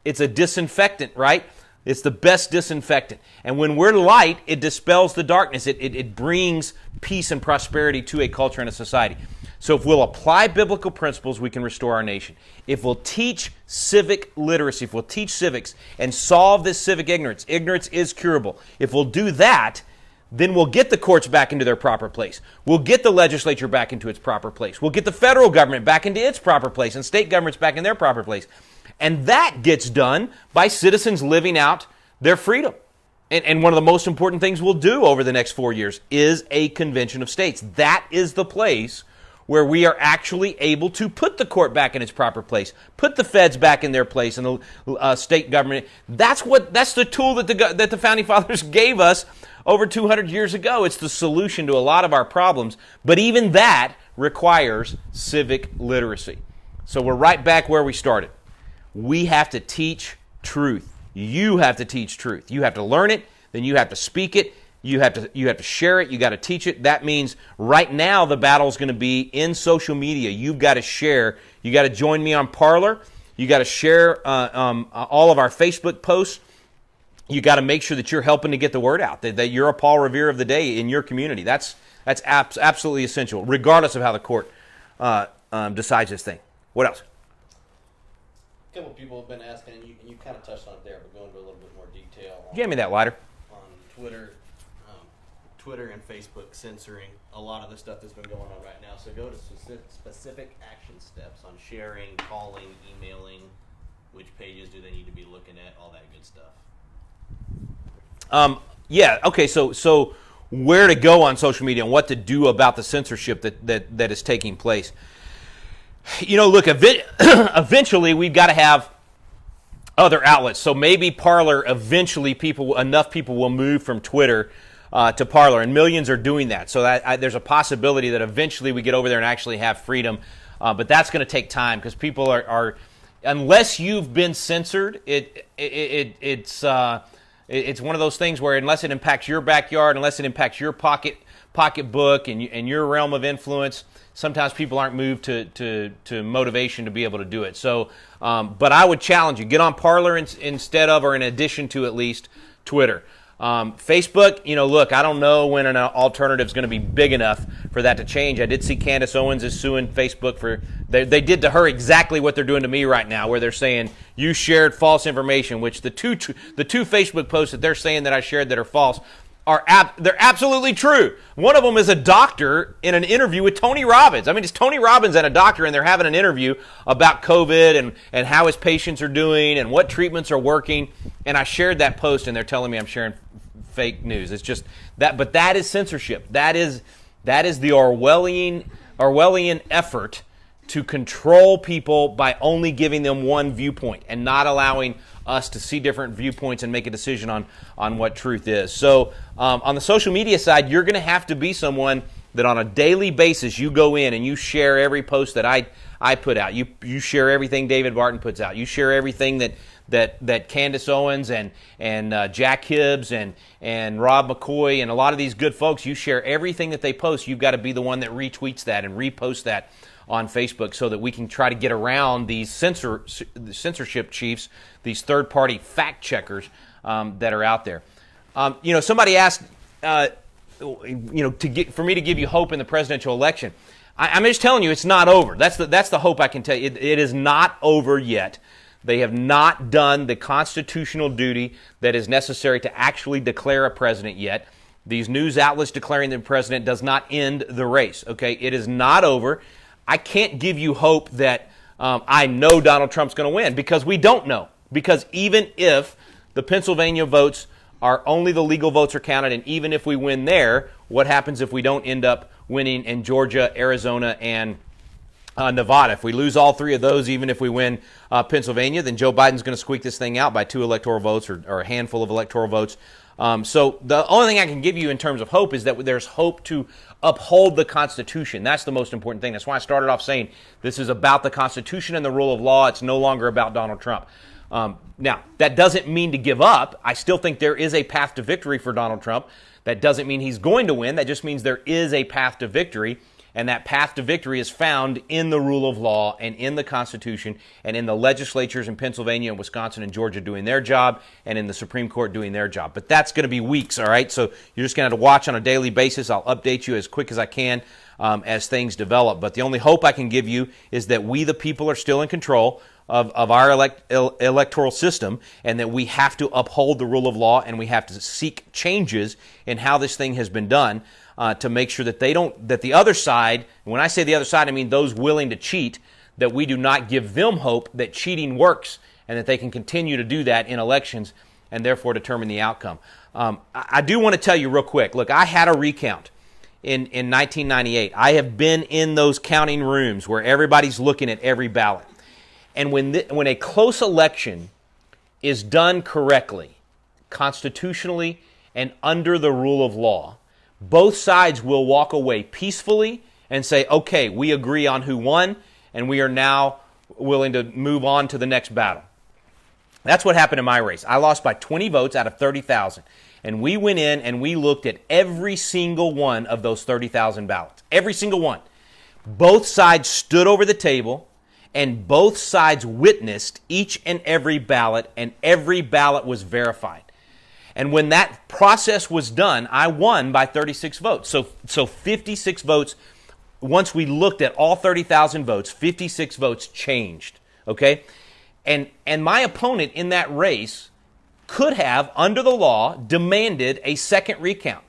S1: it's a disinfectant, right? It's the best disinfectant. And when we're light, it dispels the darkness. It brings peace and prosperity to a culture and a society. So if we'll apply biblical principles, we can restore our nation. If we'll teach civic literacy, if we'll teach civics and solve this civic ignorance, ignorance is curable. If we'll do that, then we'll get the courts back into their proper place. We'll get the legislature back into its proper place. We'll get the federal government back into its proper place and state governments back in their proper place. And that gets done by citizens living out their freedom. And one of the most important things we'll do over the next 4 years is a convention of states. That is the place where we are actually able to put the court back in its proper place, put the feds back in their place, and the state government. That's the tool that the Founding Fathers gave us over 200 years ago. It's the solution to a lot of our problems. But even that requires civic literacy. So we're right back where we started. We have to teach truth. You have to teach truth. You have to learn it, then you have to speak it, you have to share it, you got to teach it. That means right now the battle is going to be in social media. You've got to share. You got to join me on Parler. You got to share all of our Facebook posts. You got to make sure that you're helping to get the word out, that you're a Paul Revere of the day in your community. That's absolutely essential, regardless of how the court decides this thing. What else?
S2: A couple people have been asking, and you kind of touched on it there, but go into a little bit more detail.
S1: Give me that lighter.
S2: On Twitter and Facebook censoring a lot of the stuff that's been going on right now. So go to specific action steps on sharing, calling, emailing. Which pages do they need to be looking at? All that good stuff.
S1: Yeah. Okay. So where to go on social media and what to do about the censorship that is taking place. You know, look, eventually we've got to have other outlets. So maybe Parler, eventually enough people will move from Twitter to Parler, and millions are doing that. So there's a possibility that eventually we get over there and actually have freedom. But that's going to take time because people are unless you've been censored, it's one of those things where unless it impacts your backyard, unless it impacts your pocketbook and your realm of influence, sometimes people aren't moved to motivation to be able to do it. So, but I would challenge you, get on Parler instead of, or in addition to at least, Twitter. Facebook, look, I don't know when an alternative is going to be big enough for that to change. I did see Candace Owens is suing Facebook for, they did to her exactly what they're doing to me right now, where they're saying, you shared false information, which the two Facebook posts that they're saying that I shared that are false, they're absolutely true. One of them is a doctor in an interview with Tony Robbins. I mean, it's Tony Robbins and a doctor, and they're having an interview about COVID and how his patients are doing and what treatments are working. And I shared that post, and they're telling me I'm sharing fake news. It's just that, but that is censorship. That is the Orwellian effort to control people by only giving them one viewpoint and not allowing us to see different viewpoints and make a decision on what truth is. So on the social media side, you're going to have to be someone that on a daily basis you go in and you share every post that I put out. You share everything David Barton puts out. You share everything that Candace Owens and Jack Hibbs and Rob McCoy and a lot of these good folks, you share everything that they post. You've got to be the one that retweets that and reposts that on Facebook so that we can try to get around these censorship chiefs, these third-party fact checkers that are out there. Somebody asked, for me to give you hope in the presidential election. I'm just telling you, it's not over. That's the hope I can tell you. It is not over yet. They have not done the constitutional duty that is necessary to actually declare a president yet. These news outlets declaring the president does not end the race. Okay, it is not over. I can't give you hope that I know Donald Trump's going to win because we don't know. Because even if the Pennsylvania votes are only the legal votes are counted, and even if we win there, what happens if we don't end up winning in Georgia, Arizona, and Nevada? If we lose all three of those, even if we win Pennsylvania, then Joe Biden's going to squeak this thing out by 2 electoral votes or a handful of electoral votes. So the only thing I can give you in terms of hope is that there's hope to uphold the Constitution. That's the most important thing. That's why I started off saying this is about the Constitution and the rule of law. It's no longer about Donald Trump. Now, that doesn't mean to give up. I still think there is a path to victory for Donald Trump. That doesn't mean he's going to win. That just means there is a path to victory. And that path to victory is found in the rule of law and in the Constitution and in the legislatures in Pennsylvania and Wisconsin and Georgia doing their job and in the Supreme Court doing their job. But that's going to be weeks, all right? So you're just going to have to watch on a daily basis. I'll update you as quick as I can as things develop. But the only hope I can give you is that we, the people, are still in control of our electoral system, and that we have to uphold the rule of law and we have to seek changes in how this thing has been done to make sure that that the other side, and when I say the other side, I mean those willing to cheat, that we do not give them hope that cheating works and that they can continue to do that in elections and therefore determine the outcome. I do want to tell you real quick, look, I had a recount in 1998. I have been in those counting rooms where everybody's looking at every ballot. And when a close election is done correctly, constitutionally and under the rule of law, both sides will walk away peacefully and say, okay, we agree on who won, and we are now willing to move on to the next battle. That's what happened in my race. I lost by 20 votes out of 30,000. And we went in and we looked at every single one of those 30,000 ballots. Every single one. Both sides stood over the table, and both sides witnessed each and every ballot, and every ballot was verified. And when that process was done, I won by 36 votes. So 56 votes, once we looked at all 30,000 votes, 56 votes changed, okay? And my opponent in that race could have, under the law, demanded a second recount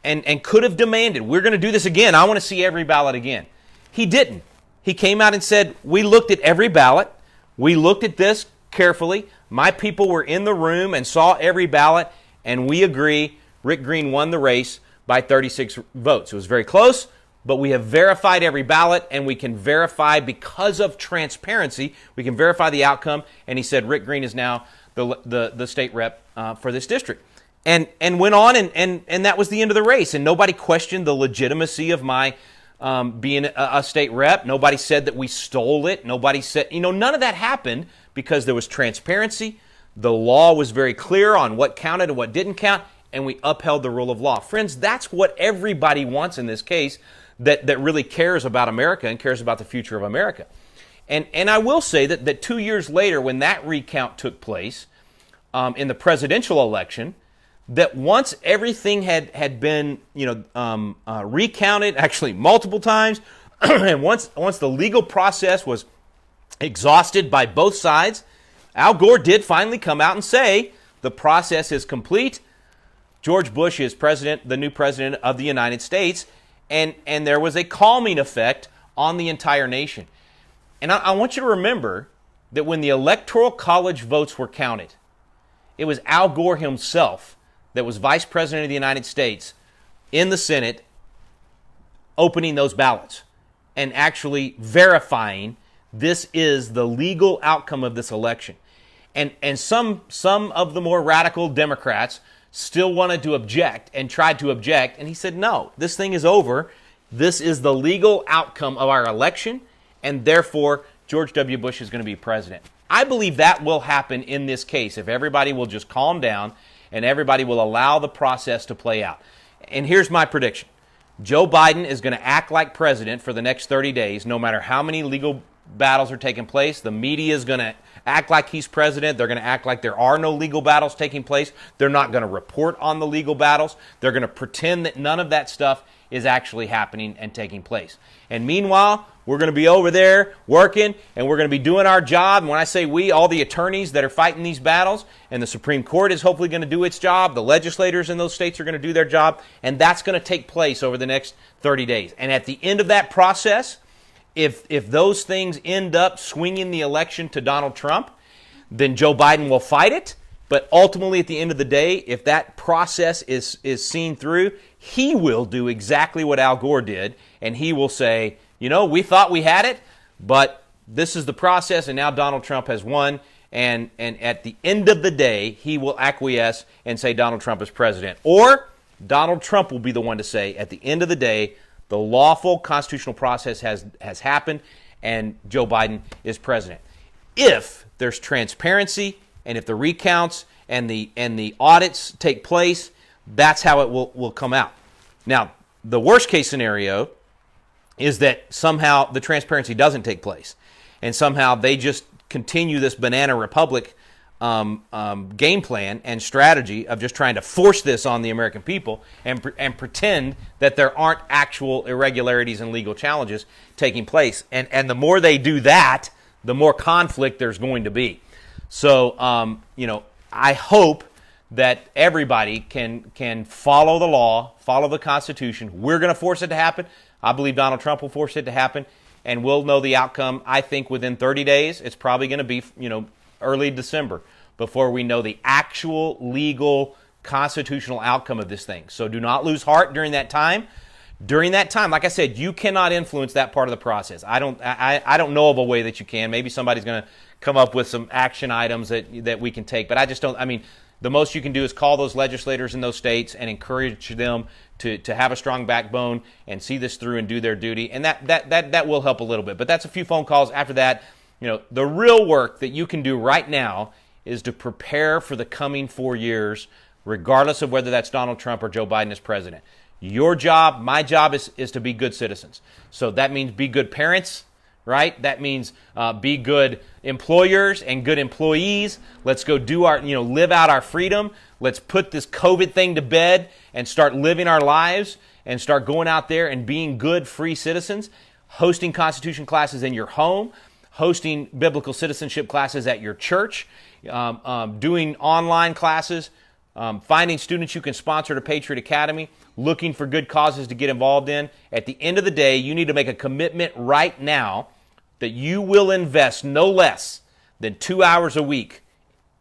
S1: and could have demanded, we're going to do this again. I want to see every ballot again. He didn't. He came out and said, we looked at every ballot. We looked at this carefully. My people were in the room and saw every ballot, and we agree Rick Green won the race by 36 votes. It was very close, but we have verified every ballot, and we can verify because of transparency, we can verify the outcome. And he said Rick Green is now the state rep for this district. And went on, and that was the end of the race. And nobody questioned the legitimacy of my being a state rep. Nobody said that we stole it. Nobody said, none of that happened because there was transparency. The law was very clear on what counted and what didn't count, and we upheld the rule of law. Friends, that's what everybody wants in this case that really cares about America and cares about the future of America. And I will say that 2 years later, when that recount took place in the presidential election, that once everything had been recounted, actually multiple times, and once the legal process was exhausted by both sides, Al Gore did finally come out and say the process is complete. George Bush is the new president of the United States, and there was a calming effect on the entire nation. And I want you to remember that when the Electoral College votes were counted, it was Al Gore himself that was Vice President of the United States in the Senate opening those ballots. and actually verifying this is the legal outcome of this election. And some of the more radical Democrats still wanted to object and tried to object, and he said, no, this thing is over. This is the legal outcome of our election, and therefore George W. Bush is going to be president. I believe that will happen in this case if everybody will just calm down and everybody will allow the process to play out. And here's my prediction. Joe Biden is going to act like president for the next 30 days, no matter how many legal battles are taking place. The media is going to act like he's president. They're going to act like there are no legal battles taking place. They're not going to report on the legal battles. They're going to pretend that none of that stuff is actually happening and taking place. And meanwhile, we're going to be over there working, and we're going to be doing our job. And when I say we, all the attorneys that are fighting these battles, and the Supreme Court is hopefully going to do its job. The legislators in those states are going to do their job, and that's going to take place over the next 30 days. And at the end of that process, if those things end up swinging the election to Donald Trump, then Joe Biden will fight it. But ultimately, at the end of the day, if that process is seen through, he will do exactly what Al Gore did, and he will say, you know, we thought we had it, but this is the process, and now Donald Trump has won. And at the end of the day, he will acquiesce and say Donald Trump is president. Or Donald Trump will be the one to say, at the end of the day, the lawful constitutional process has happened, and Joe Biden is president. If there's transparency, and if the recounts and the audits take place, that's how it will come out. Now, the worst case scenario is that somehow the transparency doesn't take place, and somehow they just continue this banana republic game plan and strategy of just trying to force this on the American people and pretend that there aren't actual irregularities and legal challenges taking place. And the more they do that, the more conflict there's going to be. So, I hope that everybody can follow the law, follow the Constitution. We're going to force it to happen. I believe Donald Trump will force it to happen, and we'll know the outcome, I think, within 30 days. It's probably going to be, early December before we know the actual legal constitutional outcome of this thing. So do not lose heart during that time. During that time, like I said, you cannot influence that part of the process. I don't know of a way that you can. Maybe somebody's going to come up with some action items that we can take, but I just don't. I mean, the most you can do is call those legislators in those states and encourage them to have a strong backbone and see this through and do their duty, and that will help a little bit. But that's a few phone calls. After that, the real work that you can do right now is to prepare for the coming 4 years, regardless of whether that's Donald Trump or Joe Biden as president. Your job, my job is to be good citizens. So that means be good parents, right? That means be good employers and good employees. Let's go do live out our freedom. Let's put this COVID thing to bed and start living our lives and start going out there and being good, free citizens, hosting Constitution classes in your home, hosting biblical citizenship classes at your church, doing online classes, finding students you can sponsor to Patriot Academy, looking for good causes to get involved in. At the end of the day, you need to make a commitment right now that you will invest no less than 2 hours a week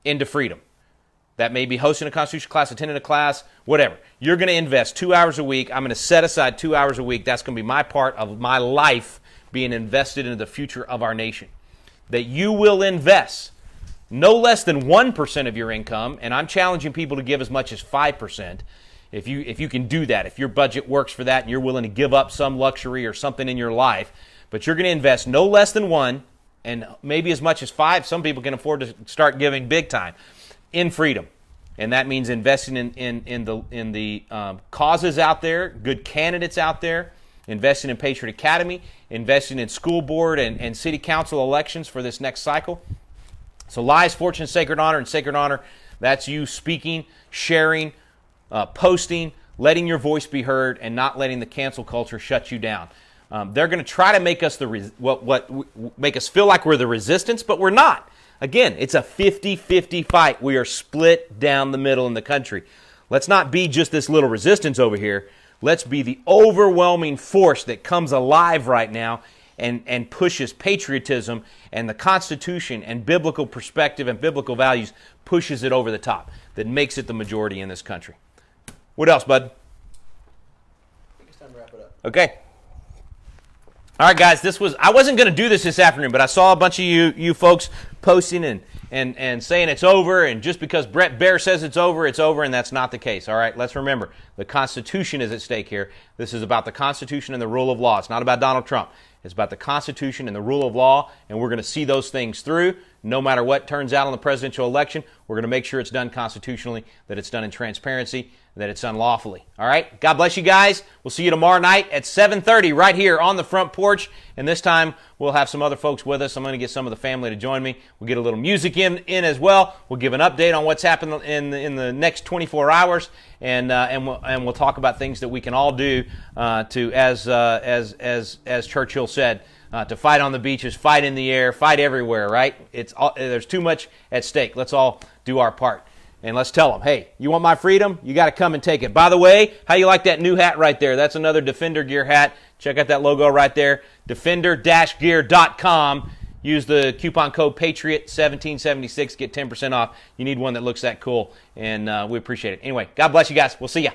S1: into freedom. That may be hosting a Constitution class, attending a class, whatever. You're going to invest 2 hours a week. I'm going to set aside 2 hours a week. That's going to be my part of my life being invested into the future of our nation. That you will invest no less than 1% of your income, and I'm challenging people to give as much as 5%. If you can do that, if your budget works for that and you're willing to give up some luxury or something in your life, but you're going to invest no less than 1 and maybe as much as 5. Some people can afford to start giving big time in freedom. And that means investing in the causes out there, good candidates out there, investing in Patriot Academy, investing in school board and city council elections for this next cycle. So Lies, Fortune, Sacred Honor, and Sacred Honor, that's you speaking, sharing, posting, letting your voice be heard, and not letting the cancel culture shut you down. They're going to try to make us make us feel like we're the resistance, but we're not. Again, it's a 50-50 fight. We are split down the middle in the country. Let's not be just this little resistance over here. Let's be the overwhelming force that comes alive right now and pushes patriotism and the Constitution and biblical perspective and biblical values, pushes it over the top, that makes it the majority in this country. What else, bud?
S2: I think it's time to wrap it up.
S1: Okay. All right, guys, I wasn't going to do this afternoon, but I saw a bunch of you folks posting and saying it's over, and just because Brett Baer says it's over, and that's not the case. All right, let's remember, the Constitution is at stake here. This is about the Constitution and the rule of law. It's not about Donald Trump. It's about the Constitution and the rule of law, and we're going to see those things through. No matter what turns out on the presidential election, we're going to make sure it's done constitutionally, that it's done in transparency, that it's done lawfully. All right? God bless you guys. We'll see you tomorrow night at 7:30 right here on the front porch. And this time, we'll have some other folks with us. I'm going to get some of the family to join me. We'll get a little music in as well. We'll give an update on what's happened in the next 24 hours. And we'll talk about things that we can all do as Churchill said, to fight on the beaches, fight in the air, fight everywhere, right? There's too much at stake. Let's all do our part. And let's tell them, hey, you want my freedom? You got to come and take it. By the way, how you like that new hat right there? That's another Defender Gear hat. Check out that logo right there, defender-gear.com. Use the coupon code PATRIOT1776, get 10% off. You need one that looks that cool, and we appreciate it. Anyway, God bless you guys. We'll see ya.